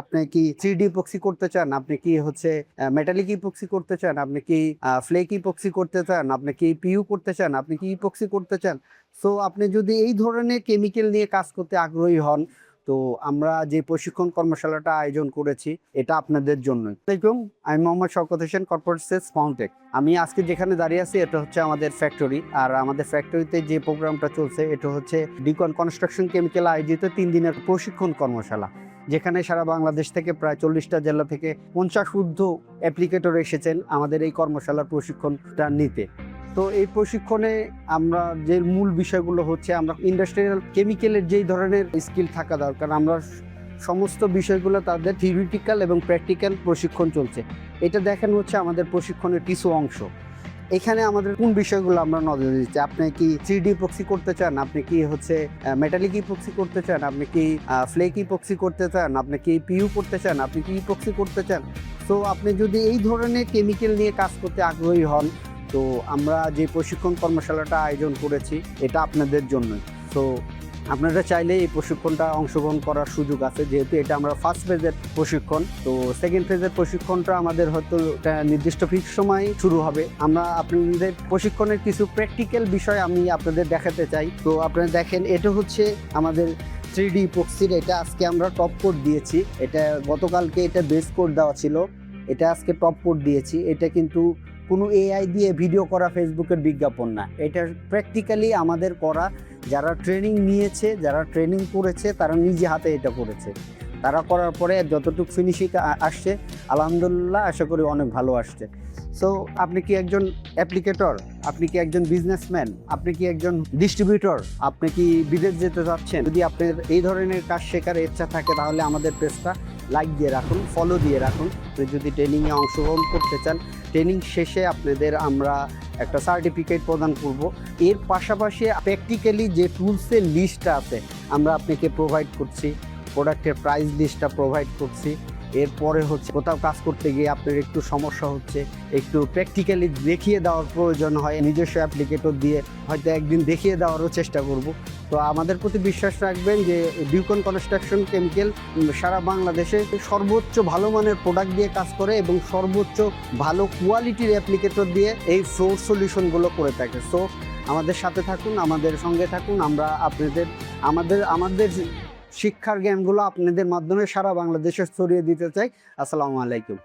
আপনি কি 3D epoxy করতে চান? আপনি কি মেটালিক ইপক্সি করতে চান? আপনি কি ফ্লেক ইপক্সি করতে চান? আপনি কি পিইউ করতে চান? আপনি কি ইপক্সি করতে চান? সো আপনি যদি এই ধরনের কেমিক্যাল নিয়ে কাজ করতে আগ্রহী হন, তো আমরা যে প্রশিক্ষণ কর্মশালাটা আয়োজন করেছি এটা আপনাদের জন্যই। আসসালামু আলাইকুম, আমি মোহাম্মদ শওকত হোসেন, কর্পোরেট সেলস ফাউন্টেক। আমি আজকে যেখানে দাঁড়িয়ে আছি এটা হচ্ছে আমাদের ফ্যাক্টরি। আর আমাদের ফ্যাক্টরিতে যে প্রোগ্রামটা চলছে এটা হচ্ছে ডিকন কনস্ট্রাকশন কেমিক্যাল আয়োজিত 3 দিনের প্রশিক্ষণ কর্মশালা, যেখানে সারা বাংলাদেশ থেকে প্রায় 40টা জেলা থেকে 50 ঊর্ধ্ব অ্যাপ্লিকেটর এসেছেন আমাদের এই কর্মশালার প্রশিক্ষণটা নিতে। তো এই প্রশিক্ষণে আমরা যে মূল বিষয়গুলো হচ্ছে, আমরা ইন্ডাস্ট্রিয়াল কেমিক্যালের যেই ধরনের স্কিল থাকা দরকার, আমরা সমস্ত বিষয়গুলো তাদের থিওরিটিক্যাল এবং প্র্যাকটিক্যাল প্রশিক্ষণ চলছে। এটা দেখানো হচ্ছে আমাদের প্রশিক্ষণের কিছু অংশ। এখানে আমাদের কোন বিষয়গুলো আমরা নজর দিচ্ছি, আপনি কি 3D ইপক্সি করতে চান? আপনি কি মেটালিক ইপক্সি করতে চান? আপনি কি ফ্লেক ইপক্সি করতে চান? আপনি কি পিইউ করতে চান? আপনি কি ইপক্সি করতে চান? সো আপনি যদি এই ধরনের কেমিক্যাল নিয়ে কাজ করতে আগ্রহী হন, তো আমরা যে প্রশিক্ষণ কর্মশালাটা আয়োজন করেছি এটা আপনাদের জন্যই। সো আপনারা চাইলে এই প্রশিক্ষণটা অংশগ্রহণ করার সুযোগ আছে, যেহেতু এটা আমরা ফার্স্ট ফেজের প্রশিক্ষণ। তো সেকেন্ড ফেজের প্রশিক্ষণটা আমাদের হয়তো একটা নির্দিষ্ট ফিক্স সময় শুরু হবে। আমরা আপনাদের প্রশিক্ষণের কিছু প্র্যাকটিক্যাল বিষয় আমি আপনাদের দেখাতে চাই। তো আপনারা দেখেন, এটা হচ্ছে আমাদের 3D ইপক্সির। এটা আজকে আমরা টপ কোট দিয়েছি। এটা গতকালকে এটা বেস কোট দেওয়া ছিল, এটা আজকে টপ কোট দিয়েছি। এটা কিন্তু কোনো এআই দিয়ে ভিডিও করা ফেসবুকের বিজ্ঞাপন না, এটা প্র্যাকটিক্যালি আমাদের করা। যারা ট্রেনিং নিয়েছে, যারা ট্রেনিং করেছে, তারা নিজে হাতে এটা করেছে। তারা করার পরে যতটুকু ফিনিশিং আসছে আলহামদুলিল্লাহ, আশা করি অনেক ভালো আসছে। সো আপনি কি একজন অ্যাপ্লিকেটর? আপনি কি একজন বিজনেসম্যান? আপনি কি একজন ডিস্ট্রিবিউটর? আপনি কি বিদেশ যেতে চাচ্ছেন? যদি আপনার এই ধরনের কাজ শেখার ইচ্ছা থাকে, তাহলে আমাদের পেজটা লাইক দিয়ে রাখুন, ফলো দিয়ে রাখুন। যদি ট্রেনিংয়ে অংশগ্রহণ করতে চান, ট্রেনিং শেষে আপনাদের আমরা একটা সার্টিফিকেট প্রদান করব। এর পাশাপাশি প্র্যাকটিক্যালি যে টুলসের লিস্টটা আছে আমরা আপনাকে প্রোভাইড করছি, প্রোডাক্টের প্রাইস লিস্টটা প্রোভাইড করছি। এরপরে হচ্ছে কোথাও কাজ করতে গিয়ে আপনার একটু সমস্যা হচ্ছে, একটু প্র্যাকটিক্যালি দেখিয়ে দেওয়ার প্রয়োজন হয়, নিজস্ব অ্যাপ্লিকেটর দিয়ে হয়তো একদিন দেখিয়ে দেওয়ারও চেষ্টা করব। তো আমাদের প্রতি বিশ্বাস রাখবেন যে ডিকন কনস্ট্রাকশন কেমিক্যাল সারা বাংলাদেশে সর্বোচ্চ ভালো মানের প্রোডাক্ট দিয়ে কাজ করে এবং সর্বোচ্চ ভালো কোয়ালিটির অ্যাপ্লিকেটর দিয়ে এই ফ্লোর সলিউশনগুলো করে থাকে। সো আমাদের সাথে থাকুন, আমাদের সঙ্গে থাকুন। আমরা আপনাদের আমাদের শিক্ষার জ্ঞানগুলো আপনাদের মাধ্যমে সারা বাংলাদেশে ছড়িয়ে দিতে চাই। আসসালামু আলাইকুম।